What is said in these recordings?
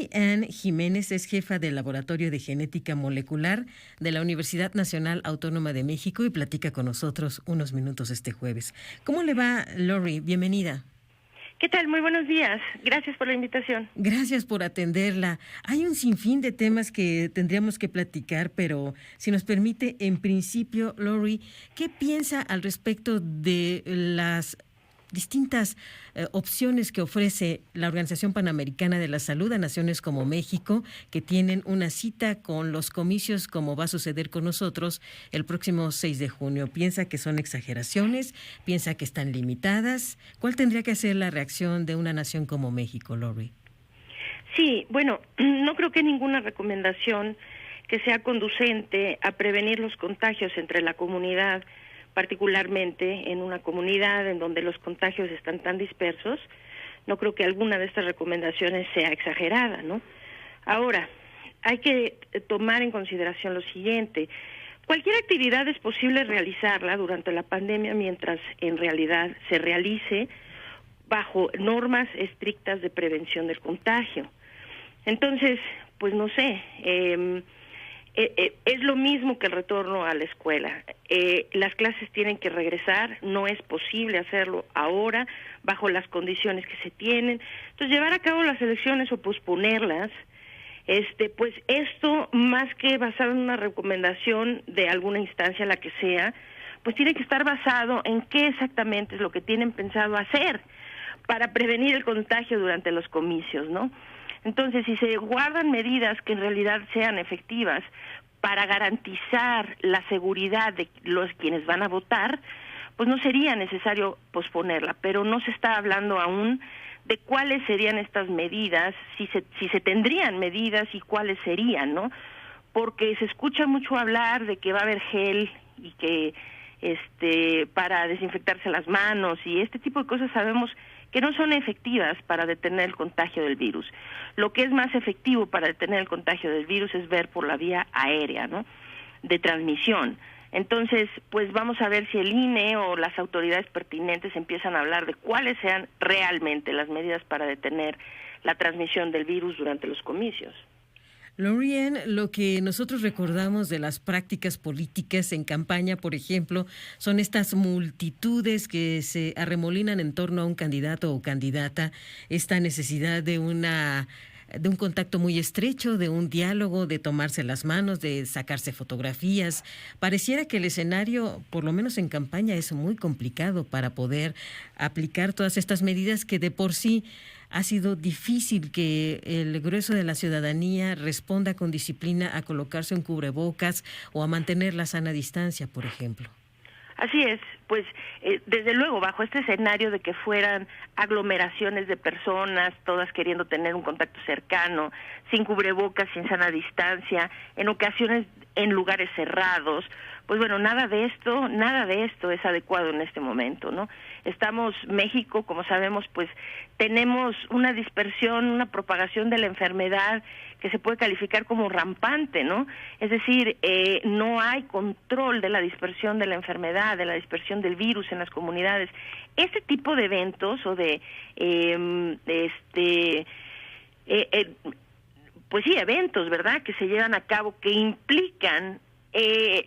Lori Ann Jiménez es jefa del Laboratorio de Genética Molecular de la Universidad Nacional Autónoma de México y platica con nosotros unos minutos este jueves. ¿Cómo le va, Lori? Bienvenida. ¿Qué tal? Muy buenos días. Gracias por la invitación. Gracias por atenderla. Hay un sinfín de temas que tendríamos que platicar, pero si nos permite, en principio, Lori, ¿qué piensa al respecto de las distintas opciones que ofrece la Organización Panamericana de la Salud a naciones como México, que tienen una cita con los comicios, como va a suceder con nosotros el próximo 6 de junio? ¿Piensa que son exageraciones? ¿Piensa que están limitadas? ¿Cuál tendría que ser la reacción de una nación como México, Lori? Sí, bueno, no creo que ninguna recomendación que sea conducente a prevenir los contagios entre la comunidad, particularmente en una comunidad en donde los contagios están tan dispersos, no creo que alguna de estas recomendaciones sea exagerada, ¿no? Ahora, hay que tomar en consideración lo siguiente: cualquier actividad es posible realizarla durante la pandemia mientras en realidad se realice bajo normas estrictas de prevención del contagio. Entonces, pues no sé, es lo mismo que el retorno a la escuela. Las clases tienen que regresar, no es posible hacerlo ahora bajo las condiciones que se tienen. Entonces, llevar a cabo las elecciones o posponerlas, pues esto, más que basado en una recomendación de alguna instancia, la que sea, pues tiene que estar basado en qué exactamente es lo que tienen pensado hacer para prevenir el contagio durante los comicios, ¿no? Entonces, si se guardan medidas que en realidad sean efectivas para garantizar la seguridad de los quienes van a votar, pues no sería necesario posponerla, pero no se está hablando aún de cuáles serían estas medidas, si se tendrían medidas y cuáles serían, ¿no? Porque se escucha mucho hablar de que va a haber gel y que para desinfectarse las manos y este tipo de cosas. Sabemos que no son efectivas para detener el contagio del virus. Lo que es más efectivo para detener el contagio del virus es ver por la vía aérea, ¿no?, de transmisión. Entonces, pues vamos a ver si el INE o las autoridades pertinentes empiezan a hablar de cuáles sean realmente las medidas para detener la transmisión del virus durante los comicios. Lori Ann, lo que nosotros recordamos de las prácticas políticas en campaña, por ejemplo, son estas multitudes que se arremolinan en torno a un candidato o candidata, esta necesidad de un contacto muy estrecho, de un diálogo, de tomarse las manos, de sacarse fotografías. Pareciera que el escenario, por lo menos en campaña, es muy complicado para poder aplicar todas estas medidas que de por sí ha sido difícil que el grueso de la ciudadanía responda con disciplina a colocarse un cubrebocas o a mantener la sana distancia, por ejemplo. Así es, pues desde luego bajo este escenario de que fueran aglomeraciones de personas, todas queriendo tener un contacto cercano, sin cubrebocas, sin sana distancia, en ocasiones en lugares cerrados, pues bueno, nada de esto es adecuado en este momento, ¿no? México, como sabemos, pues tenemos una dispersión, una propagación de la enfermedad que se puede calificar como rampante, ¿no? Es decir, no hay control de la dispersión de la enfermedad, de la dispersión del virus en las comunidades. Este tipo de eventos o pues sí, eventos, ¿verdad?, que se llevan a cabo que implican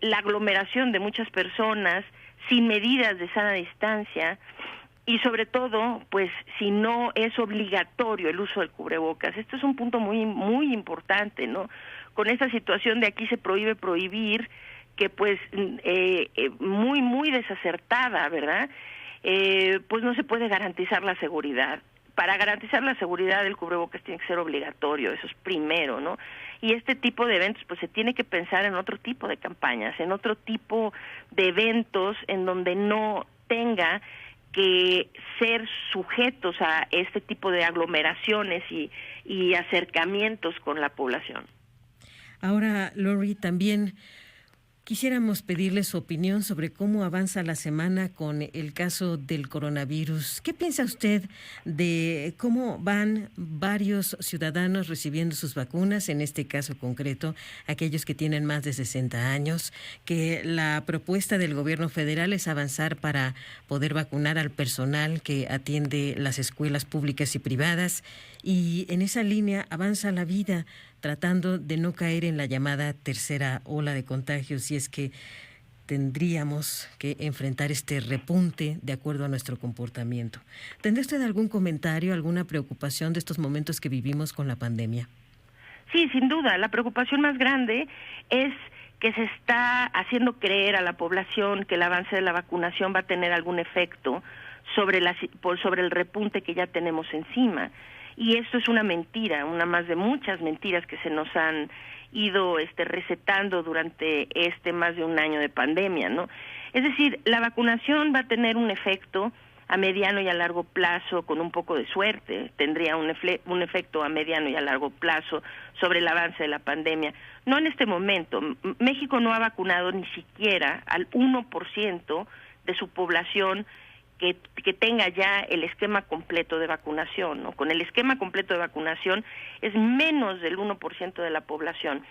la aglomeración de muchas personas sin medidas de sana distancia y sobre todo, pues si no es obligatorio el uso del cubrebocas. Esto es un punto muy muy importante, ¿no? Con esta situación de aquí se prohibir, que pues muy muy desacertada, ¿verdad? Pues no se puede garantizar la seguridad. Para garantizar la seguridad, el cubrebocas tiene que ser obligatorio, eso es primero, ¿no? Y este tipo de eventos, pues se tiene que pensar en otro tipo de campañas, en otro tipo de eventos en donde no tenga que ser sujetos a este tipo de aglomeraciones y acercamientos con la población. Ahora, Lori, también Quisiéramos pedirle su opinión sobre cómo avanza la semana con el caso del coronavirus. ¿Qué piensa usted de cómo van varios ciudadanos recibiendo sus vacunas, en este caso concreto, aquellos que tienen más de 60 años, que la propuesta del gobierno federal es avanzar para poder vacunar al personal que atiende las escuelas públicas y privadas, y en esa línea avanza la vida tratando de no caer en la llamada tercera ola de contagios, si es que tendríamos que enfrentar este repunte de acuerdo a nuestro comportamiento? ¿Tendrá usted algún comentario, alguna preocupación de estos momentos que vivimos con la pandemia? Sí, sin duda, la preocupación más grande es que se está haciendo creer a la población que el avance de la vacunación va a tener algún efecto sobre el repunte que ya tenemos encima. Y esto es una mentira, una más de muchas mentiras que se nos han ido recetando durante más de un año de pandemia, ¿no? Es decir, la vacunación va a tener un efecto a mediano y a largo plazo, con un poco de suerte, tendría un efecto a mediano y a largo plazo sobre el avance de la pandemia. No en este momento. México no ha vacunado ni siquiera al 1% de su población que tenga ya el esquema completo de vacunación, ¿no? Con el esquema completo de vacunación es menos del 1% de la población.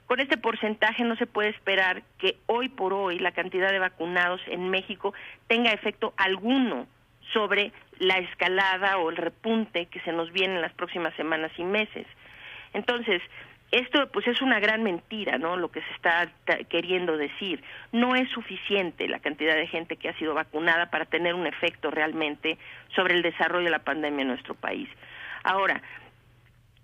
Con este porcentaje no se puede esperar que hoy por hoy la cantidad de vacunados en México tenga efecto alguno sobre la escalada o el repunte que se nos viene en las próximas semanas y meses. Entonces, esto pues es una gran mentira, ¿no? Lo que se está queriendo decir. No es suficiente la cantidad de gente que ha sido vacunada para tener un efecto realmente sobre el desarrollo de la pandemia en nuestro país. Ahora,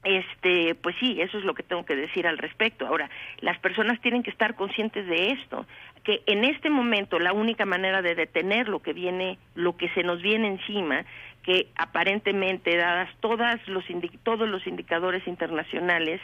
pues sí, eso es lo que tengo que decir al respecto. Ahora, las personas tienen que estar conscientes de esto, que en este momento la única manera de detener lo que se nos viene encima, que aparentemente, dadas todos los indicadores internacionales,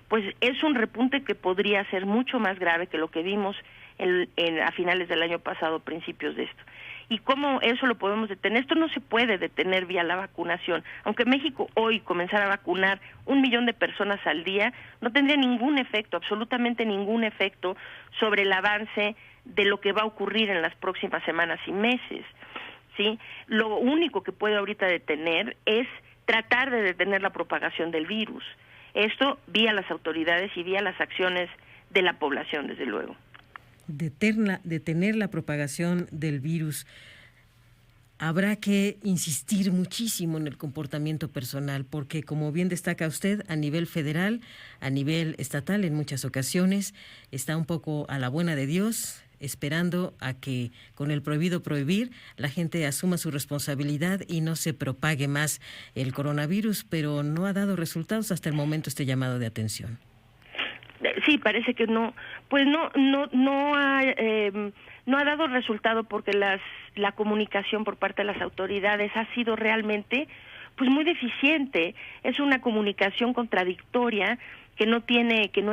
pues es un repunte que podría ser mucho más grave que lo que vimos a finales del año pasado, principios de esto. ¿Y cómo eso lo podemos detener? Esto no se puede detener vía la vacunación. Aunque México hoy comenzara a vacunar 1 millón de personas al día, no tendría ningún efecto, absolutamente ningún efecto sobre el avance de lo que va a ocurrir en las próximas semanas y meses, ¿sí? Lo único que puede ahorita detener es tratar de detener la propagación del virus. Esto vía las autoridades y vía las acciones de la población, desde luego. Detener la propagación del virus. Habrá que insistir muchísimo en el comportamiento personal, porque como bien destaca usted, a nivel federal, a nivel estatal, en muchas ocasiones, está un poco a la buena de Dios, esperando a que con el prohibido prohibir la gente asuma su responsabilidad y no se propague más el coronavirus, pero no ha dado resultados hasta el momento este llamado de atención. Sí, parece que no ha dado resultado porque la comunicación por parte de las autoridades ha sido realmente pues muy deficiente. Es una comunicación contradictoria que no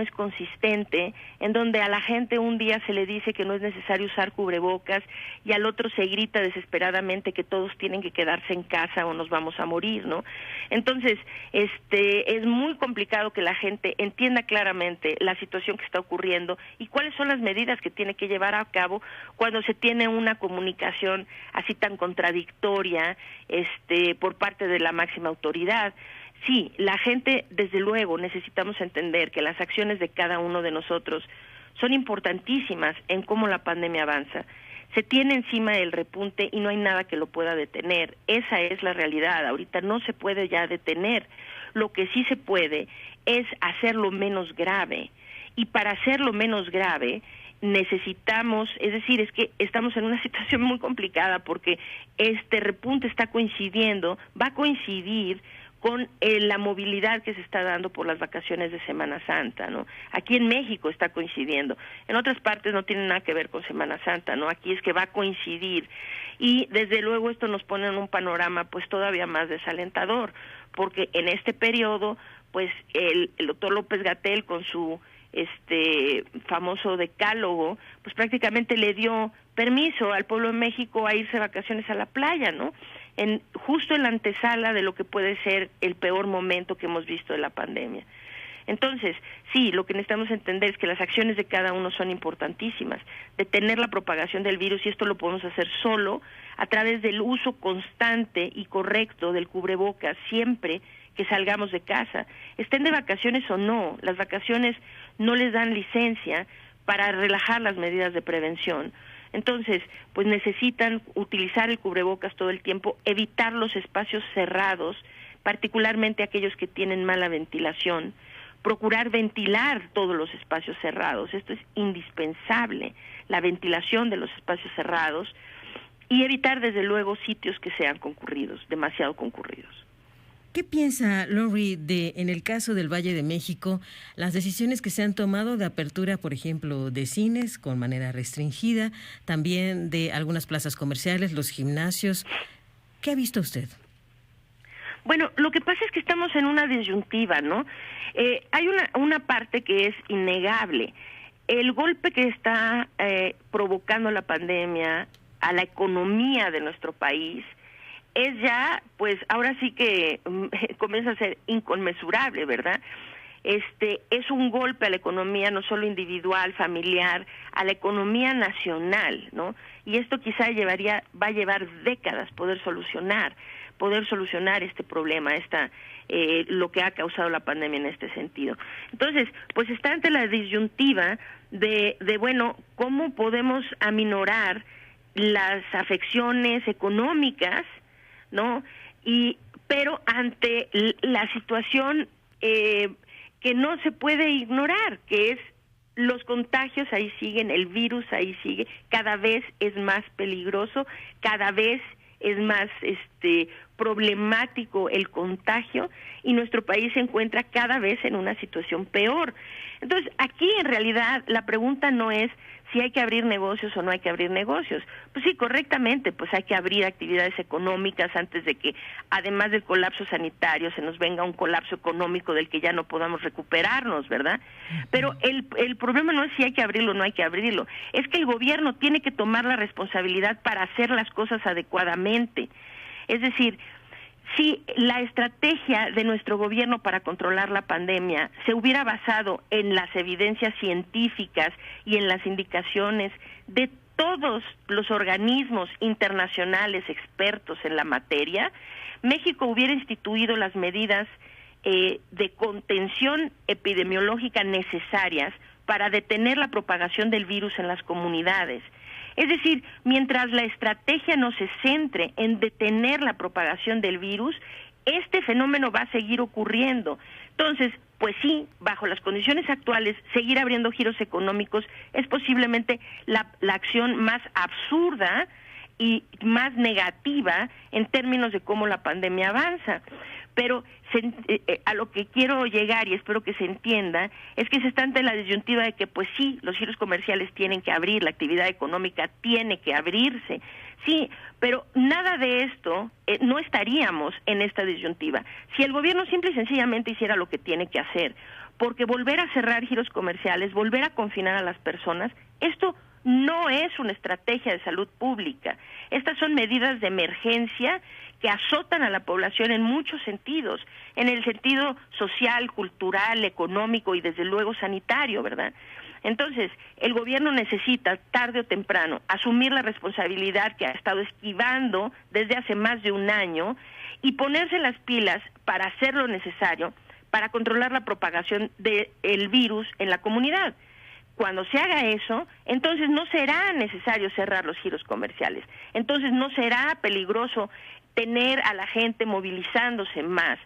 es consistente, en donde a la gente un día se le dice que no es necesario usar cubrebocas y al otro se grita desesperadamente que todos tienen que quedarse en casa o nos vamos a morir, ¿no? Entonces, es muy complicado que la gente entienda claramente la situación que está ocurriendo y cuáles son las medidas que tiene que llevar a cabo cuando se tiene una comunicación así tan contradictoria, por parte de la máxima autoridad. Sí, la gente, desde luego, necesitamos entender que las acciones de cada uno de nosotros son importantísimas en cómo la pandemia avanza. Se tiene encima el repunte y no hay nada que lo pueda detener. Esa es la realidad. Ahorita no se puede ya detener. Lo que sí se puede es hacerlo menos grave. Y para hacerlo menos grave necesitamos, es decir, es que estamos en una situación muy complicada porque este repunte va a coincidir con la movilidad que se está dando por las vacaciones de Semana Santa, ¿no? Aquí en México está coincidiendo. En otras partes no tiene nada que ver con Semana Santa, ¿no? Aquí es que va a coincidir. Y desde luego esto nos pone en un panorama pues todavía más desalentador, porque en este periodo pues el doctor López-Gatell con su famoso decálogo, pues prácticamente le dio permiso al pueblo de México a irse de vacaciones a la playa, ¿no? Justo en la antesala de lo que puede ser el peor momento que hemos visto de la pandemia. Entonces, sí, lo que necesitamos entender es que las acciones de cada uno son importantísimas. Detener la propagación del virus, y esto lo podemos hacer solo a través del uso constante y correcto del cubrebocas siempre que salgamos de casa, estén de vacaciones o no. Las vacaciones no les dan licencia para relajar las medidas de prevención. Entonces, pues necesitan utilizar el cubrebocas todo el tiempo, evitar los espacios cerrados, particularmente aquellos que tienen mala ventilación, procurar ventilar todos los espacios cerrados. Esto es indispensable, la ventilación de los espacios cerrados, y evitar desde luego sitios que sean concurridos, demasiado concurridos. ¿Qué piensa Lori en el caso del Valle de México, las decisiones que se han tomado de apertura, por ejemplo, de cines con manera restringida, también de algunas plazas comerciales, los gimnasios? ¿Qué ha visto usted? Bueno, lo que pasa es que estamos en una disyuntiva, ¿no? Hay una parte que es innegable. El golpe que está provocando la pandemia a la economía de nuestro país es ya, pues ahora sí que comienza a ser inconmensurable, ¿verdad? Es un golpe a la economía no solo individual, familiar, a la economía nacional, ¿no? Y esto quizá va a llevar décadas poder solucionar este problema, lo que ha causado la pandemia en este sentido. Entonces, pues está ante la disyuntiva de bueno, ¿cómo podemos aminorar las afecciones económicas, ¿no? Pero ante la situación que no se puede ignorar, que es los contagios ahí siguen, el virus ahí sigue, cada vez es más peligroso, cada vez es más problemático el contagio, y nuestro país se encuentra cada vez en una situación peor. Entonces, aquí en realidad la pregunta no es si hay que abrir negocios o no hay que abrir negocios. Pues sí, correctamente, pues hay que abrir actividades económicas antes de que, además del colapso sanitario, se nos venga un colapso económico del que ya no podamos recuperarnos, ¿verdad? Pero el problema no es si hay que abrirlo o no hay que abrirlo, es que el gobierno tiene que tomar la responsabilidad para hacer las cosas adecuadamente. Es decir, si la estrategia de nuestro gobierno para controlar la pandemia se hubiera basado en las evidencias científicas y en las indicaciones de todos los organismos internacionales expertos en la materia, México hubiera instituido las medidas de contención epidemiológica necesarias para detener la propagación del virus en las comunidades. Es decir, mientras la estrategia no se centre en detener la propagación del virus, este fenómeno va a seguir ocurriendo. Entonces, pues sí, bajo las condiciones actuales, seguir abriendo giros económicos es posiblemente la acción más absurda y más negativa en términos de cómo la pandemia avanza. Pero a lo que quiero llegar, y espero que se entienda, es que se está ante la disyuntiva de que, pues sí, los giros comerciales tienen que abrir, la actividad económica tiene que abrirse, sí, pero nada de esto, no estaríamos en esta disyuntiva si el gobierno simple y sencillamente hiciera lo que tiene que hacer, porque volver a cerrar giros comerciales, volver a confinar a las personas, esto no es una estrategia de salud pública. Estas son medidas de emergencia que azotan a la población en muchos sentidos, en el sentido social, cultural, económico y desde luego sanitario, ¿verdad? Entonces, el gobierno necesita, tarde o temprano, asumir la responsabilidad que ha estado esquivando desde hace más de un año y ponerse las pilas para hacer lo necesario para controlar la propagación del virus en la comunidad. Cuando se haga eso, entonces no será necesario cerrar los giros comerciales, entonces no será peligroso tener a la gente movilizándose más,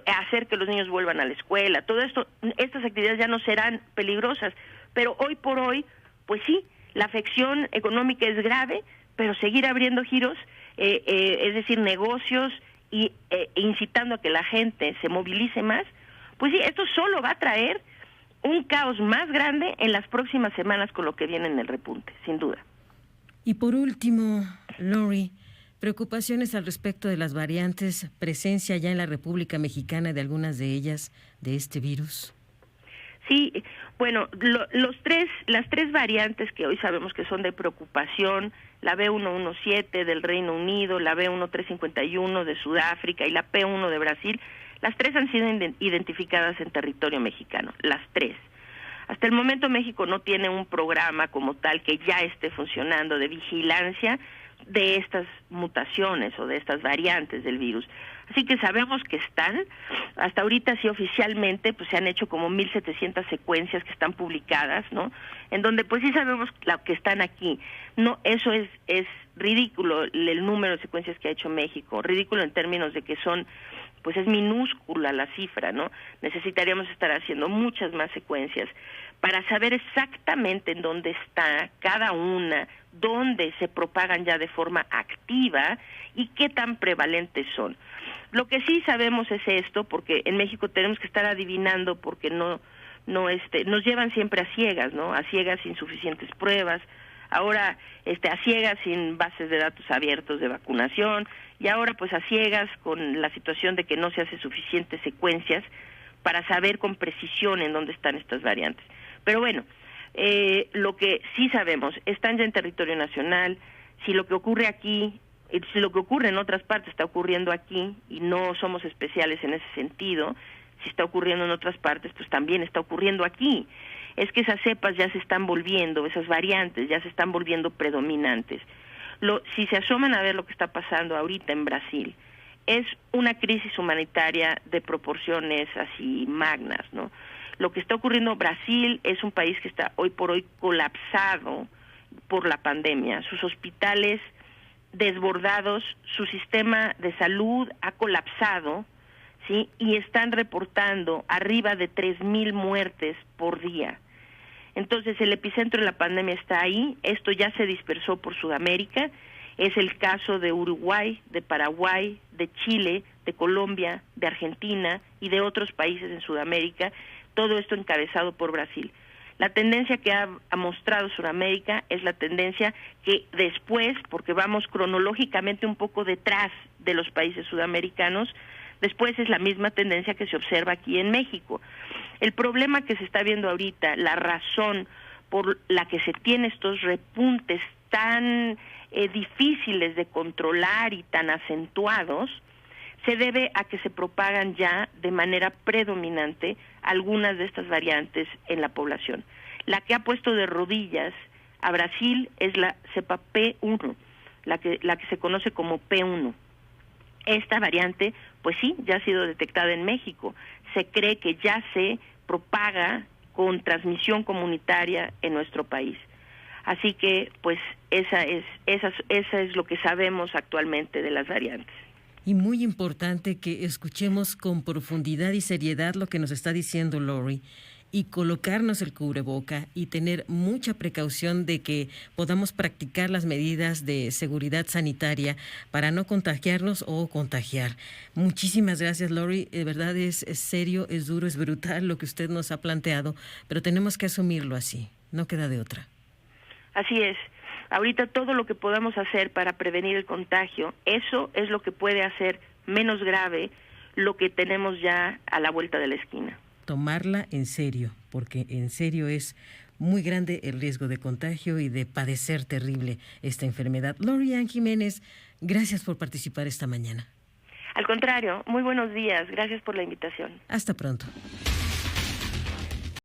hacer que los niños vuelvan a la escuela, todo esto, estas actividades ya no serán peligrosas, pero hoy por hoy, pues sí, la afección económica es grave, pero seguir abriendo giros, es decir, negocios y incitando a que la gente se movilice más, pues sí, esto solo va a traer un caos más grande en las próximas semanas con lo que viene en el repunte, sin duda. Y por último, Lori, preocupaciones al respecto de las variantes, presencia ya en la República Mexicana de algunas de ellas de este virus. Sí, bueno, las tres variantes que hoy sabemos que son de preocupación, la B117 del Reino Unido, la B1351 de Sudáfrica y la P1 de Brasil, Las 3 han sido identificadas en territorio mexicano, las 3. Hasta el momento México no tiene un programa como tal que ya esté funcionando de vigilancia de estas mutaciones o de estas variantes del virus. Así que sabemos que están, hasta ahorita sí oficialmente pues se han hecho como 1,700 secuencias que están publicadas, ¿no? En donde pues sí sabemos que están aquí. No, eso es ridículo el número de secuencias que ha hecho México, ridículo en términos de que pues es minúscula la cifra, ¿no? Necesitaríamos estar haciendo muchas más secuencias para saber exactamente en dónde está cada una, dónde se propagan ya de forma activa y qué tan prevalentes son. Lo que sí sabemos es esto, porque en México tenemos que estar adivinando, porque nos llevan siempre a ciegas, ¿no? A ciegas sin suficientes pruebas, ahora a ciegas sin bases de datos abiertos de vacunación, y ahora pues a ciegas con la situación de que no se hace suficientes secuencias para saber con precisión en dónde están estas variantes. Pero bueno, lo que sí sabemos, están ya en territorio nacional. Si lo que ocurre aquí, si lo que ocurre en otras partes está ocurriendo aquí, y no somos especiales en ese sentido, si está ocurriendo en otras partes, pues también está ocurriendo aquí. Es que esas cepas ya se están volviendo, esas variantes ya se están volviendo predominantes. Si se asoman a ver lo que está pasando ahorita en Brasil, es una crisis humanitaria de proporciones así magnas, ¿no? Lo que está ocurriendo en Brasil es un país que está hoy por hoy colapsado por la pandemia, sus hospitales desbordados, su sistema de salud ha colapsado, ¿sí? Y están reportando arriba de 3,000 muertes por día. Entonces el epicentro de la pandemia está ahí, esto ya se dispersó por Sudamérica, es el caso de Uruguay, de Paraguay, de Chile, de Colombia, de Argentina y de otros países en Sudamérica, todo esto encabezado por Brasil. La tendencia que ha mostrado Sudamérica es la tendencia que después, porque vamos cronológicamente un poco detrás de los países sudamericanos, después es la misma tendencia que se observa aquí en México. El problema que se está viendo ahorita, la razón por la que se tiene estos repuntes tan difíciles de controlar y tan acentuados, se debe a que se propagan ya de manera predominante algunas de estas variantes en la población. La que ha puesto de rodillas a Brasil es la cepa P1, la que se conoce como P1. Esta variante, pues sí, ya ha sido detectada en México. Se cree que ya se propaga con transmisión comunitaria en nuestro país. Así que, pues, esa es lo que sabemos actualmente de las variantes. Y muy importante que escuchemos con profundidad y seriedad lo que nos está diciendo Lori, y colocarnos el cubreboca y tener mucha precaución de que podamos practicar las medidas de seguridad sanitaria para no contagiarnos o contagiar. Muchísimas gracias, Lori. De verdad es serio, es duro, es brutal lo que usted nos ha planteado, pero tenemos que asumirlo así. No queda de otra. Así es. Ahorita todo lo que podamos hacer para prevenir el contagio, eso es lo que puede hacer menos grave lo que tenemos ya a la vuelta de la esquina. Tomarla en serio, porque en serio es muy grande el riesgo de contagio y de padecer terrible esta enfermedad. Lori-Ann Jiménez, gracias por participar esta mañana. Al contrario, muy buenos días. Gracias por la invitación. Hasta pronto.